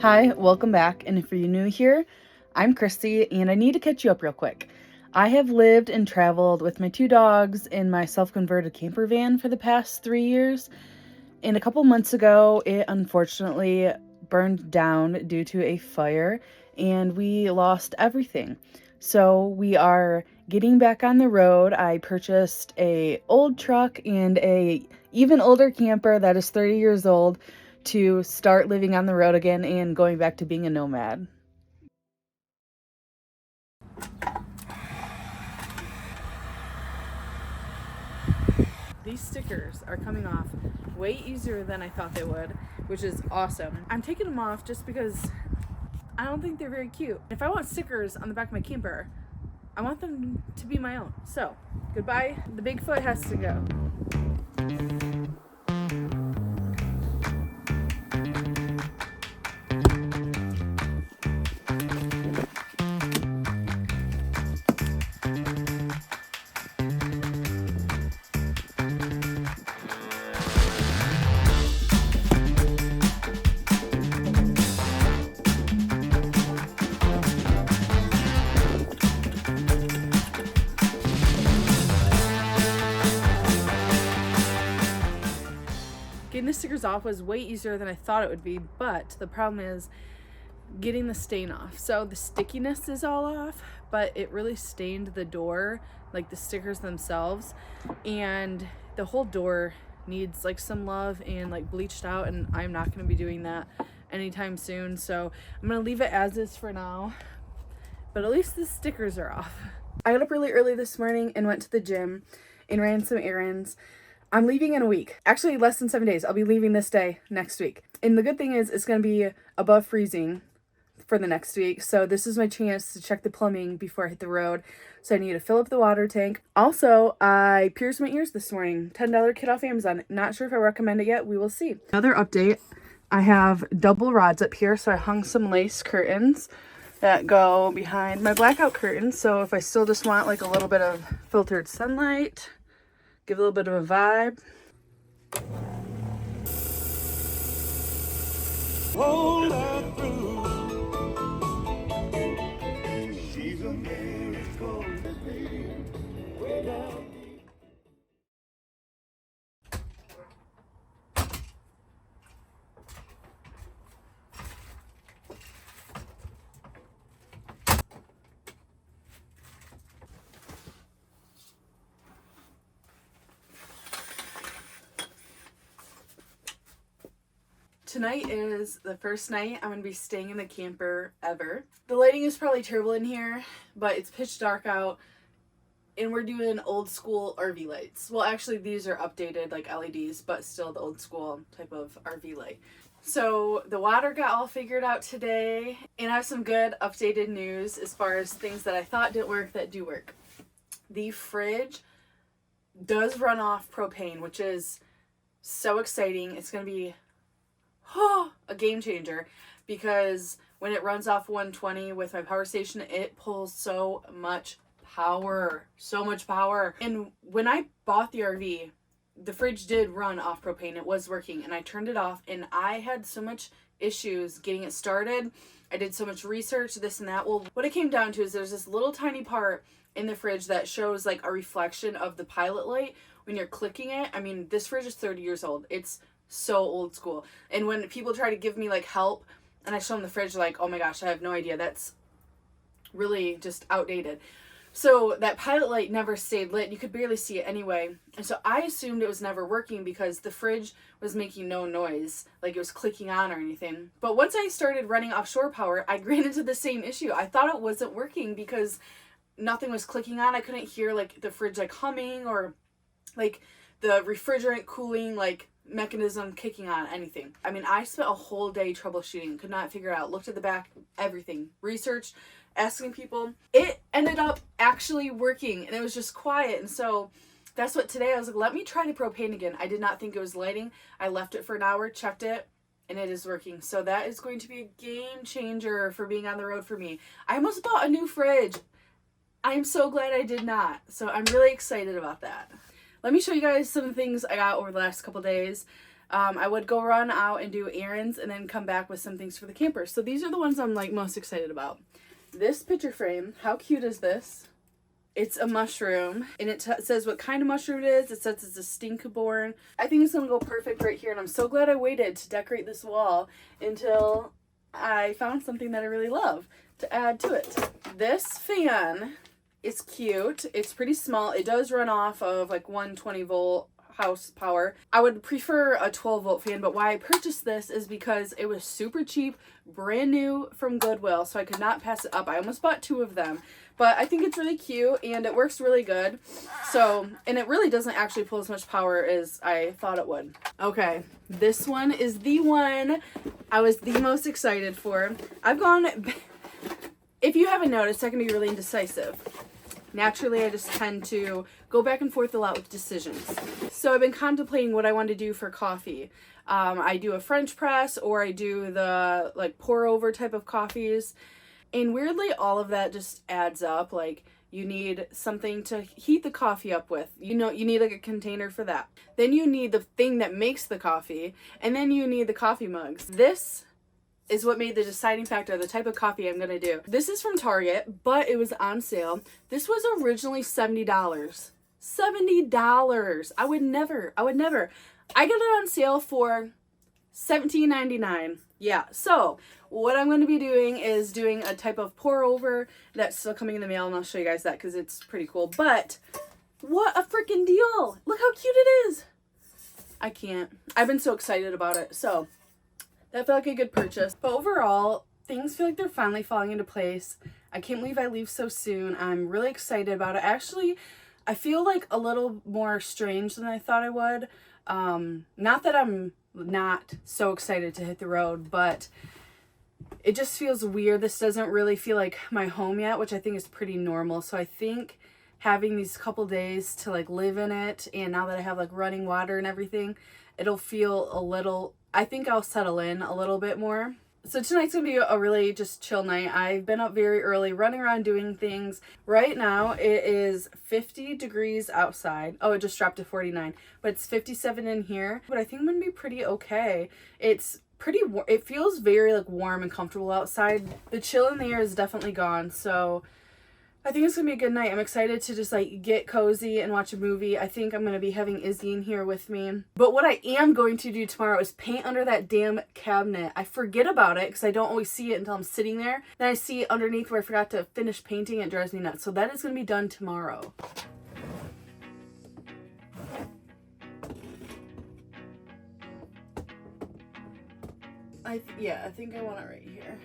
Hi, welcome back, and if you're new here, I'm Krissy, and I need to catch you up real quick. I have lived and traveled with my 2 dogs in my self-converted camper van for the past 3 years, and a couple months ago, it unfortunately burned down due to a fire, and we lost everything. So we are getting back on the road. I purchased a old truck and a even older camper that is 30 years old to start living on the road again and going back to being a nomad. These stickers are coming off way easier than I thought they would, which is awesome. I'm taking them off just because I don't think they're very cute. If I want stickers on the back of my camper, I want them to be my own. So, goodbye. The Bigfoot has to go. Getting the stickers off was way easier than I thought it would be, but the problem is getting the stain off. So the stickiness is all off, but it really stained the door, like the stickers themselves, and the whole door needs like some love and like bleached out, and I'm not going to be doing that anytime soon. So I'm going to leave it as is for now, but at least the stickers are off. I got up really early this morning and went to the gym and ran some errands. I'm leaving in a week. Actually, less than 7 days. I'll be leaving this day next week. And the good thing is it's going to be above freezing for the next week. So this is my chance to check the plumbing before I hit the road. So I need to fill up the water tank. Also, I pierced my ears this morning. $10 kit off Amazon. Not sure if I recommend it yet. We will see. Another update. I have double rods up here. So I hung some lace curtains that go behind my blackout curtains. So if I still just want like a little bit of filtered sunlight, give a little bit of a vibe. Hold her through. She's a miracle. Tonight is the first night I'm going to be staying in the camper ever. The lighting is probably terrible in here, but it's pitch dark out, and we're doing old school RV lights. Well, actually these are updated like LEDs, but still the old school type of RV light. So the water got all figured out today, and I have some good updated news as far as things that I thought didn't work that do work. The fridge does run off propane, which is so exciting. It's going to be a game changer, because when it runs off 120 with my power station, it pulls so much power. And when I bought the RV, the fridge did run off propane. It was working, and I turned it off, and I had so much issues getting it started. I did so much research, this and that. Well, what it came down to is there's this little tiny part in the fridge that shows like a reflection of the pilot light when you're clicking it. I mean, this fridge is 30 years old. It's so old school. And when people try to give me like help and I show them the fridge, like, oh my gosh, I have no idea. That's really just outdated. So that pilot light never stayed lit. You could barely see it anyway. And so I assumed it was never working because the fridge was making no noise, like it was clicking on or anything. But once I started running offshore power, I ran into the same issue. I thought it wasn't working because nothing was clicking on. I couldn't hear like the fridge like humming or like the refrigerant cooling like mechanism kicking on, anything. I mean, I spent a whole day troubleshooting, could not figure it out, looked at the back, everything, researched, asking people. It ended up actually working, and it was just quiet. And so that's what today I was like, let me try the propane again. I did not think it was lighting. I left it for an hour, checked it, and it is working. So that is going to be a game changer for being on the road for me. I almost bought a new fridge. I'm so glad I did not. So I'm really excited about that. Let me show you guys some things I got over the last couple days. I would go run out and do errands and then come back with some things for the camper. So these are the ones I'm like most excited about. This picture frame, how cute is this? It's a mushroom, and it says what kind of mushroom it is. It says it's a stinkborn. I think it's gonna go perfect right here, and I'm so glad I waited to decorate this wall until I found something that I really love to add to it. This fan is cute. It's pretty small. It does run off of like 120 volt house power. I would prefer a 12 volt fan, but why I purchased this is because it was super cheap, brand new from Goodwill, so I could not pass it up. I almost bought 2 of them, but I think it's really cute and it works really good. So, and it really doesn't actually pull as much power as I thought it would. Okay, this one is the one I was the most excited for. I've gone, if you haven't noticed, I can be really indecisive. Naturally, I just tend to go back and forth a lot with decisions. So I've been contemplating what I want to do for coffee. I do a French press, or I do the like pour over type of coffees. And weirdly, all of that just adds up. Like, you need something to heat the coffee up with. You know, you need like a container for that. Then you need the thing that makes the coffee. And then you need the coffee mugs. This is what made the deciding factor, the type of coffee I'm gonna do. This is from Target, but it was on sale. This was originally $70. $70. I would never. I got it on sale for $17.99. Yeah, so what I'm going to be doing is doing a type of pour over that's still coming in the mail, and I'll show you guys that because it's pretty cool. But what a freaking deal. Look how cute it is. I can't. I've been so excited about it. So that felt like a good purchase. But overall, things feel like they're finally falling into place. I can't believe I leave so soon. I'm really excited about it. Actually, I feel like a little more strange than I thought I would. Not that I'm not so excited to hit the road, but it just feels weird. This doesn't really feel like my home yet, which I think is pretty normal. So I think having these couple days to like live in it, and now that I have like running water and everything, it'll feel a little, I think I'll settle in a little bit more. So tonight's gonna be a really just chill night. I've been up very early, running around doing things. Right now it is 50 degrees outside. Oh, it just dropped to 49, but it's 57 in here. But I think I'm gonna be pretty okay. It's pretty, it feels very like warm and comfortable outside. The chill in the air is definitely gone. So I think it's gonna be a good night. I'm excited to just like get cozy and watch a movie. I think I'm gonna be having Izzy in here with me. But what I am going to do tomorrow is paint under that damn cabinet. I forget about it because I don't always see it until I'm sitting there. Then I see it underneath where I forgot to finish painting. It drives me nuts. So that is gonna be done tomorrow. I think I want it right here.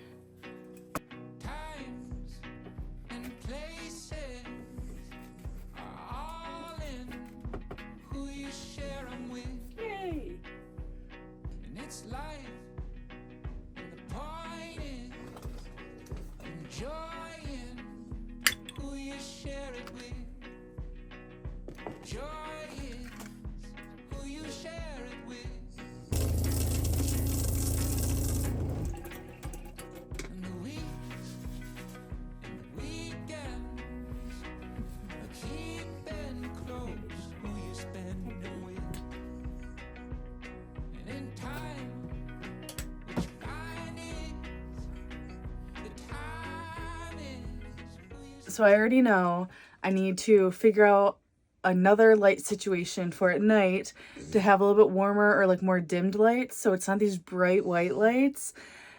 So I already know I need to figure out another light situation for at night to have a little bit warmer or like more dimmed lights, so it's not these bright white lights.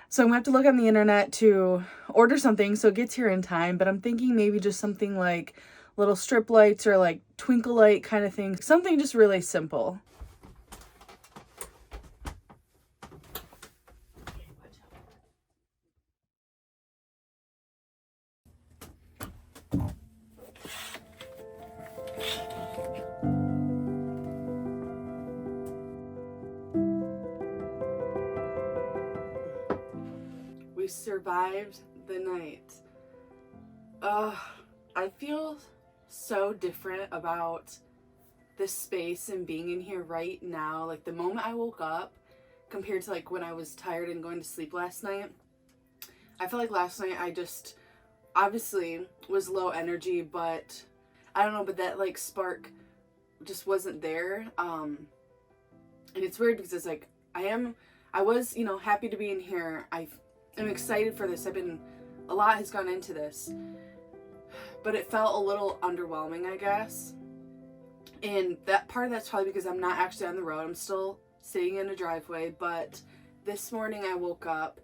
So I'm gonna have to look on the internet to order something so it gets here in time, but I'm thinking maybe just something like little strip lights or like twinkle light kind of thing. Something just really simple. We survived the night. I feel so different about this space and being in here right now. Like the moment I woke up compared to like when I was tired and going to sleep last night. I feel like last night I just obviously was low energy, but I don't know, but that like spark just wasn't there. And it's weird because it's like, I was, you know, happy to be in here. I'm excited for this. A lot has gone into this, but it felt a little underwhelming, I guess. And that part of that's probably because I'm not actually on the road. I'm still sitting in a driveway. But this morning I woke up,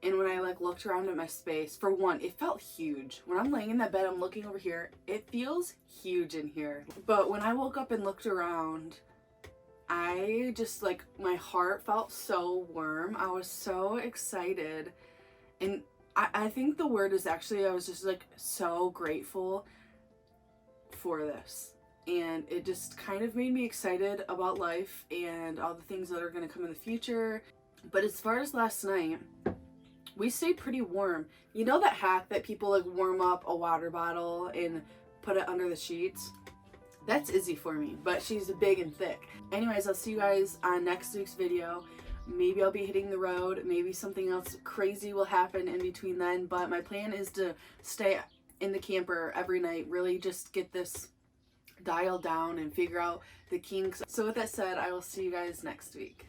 and when I like looked around at my space, for one, it felt huge. When I'm laying in that bed, I'm looking over here, it feels huge in here. But when I woke up and looked around, I just like, my heart felt so warm. I was so excited. And I think the word is actually, I was just like so grateful for this. And it just kind of made me excited about life and all the things that are going to come in the future. But as far as last night, we stayed pretty warm. You know that hack that people like warm up a water bottle and put it under the sheets? That's Izzy for me, but she's big and thick. Anyways, I'll see you guys on next week's video. Maybe I'll be hitting the road. Maybe something else crazy will happen in between then. But my plan is to stay in the camper every night. Really just get this dialed down and figure out the kinks. So with that said, I will see you guys next week.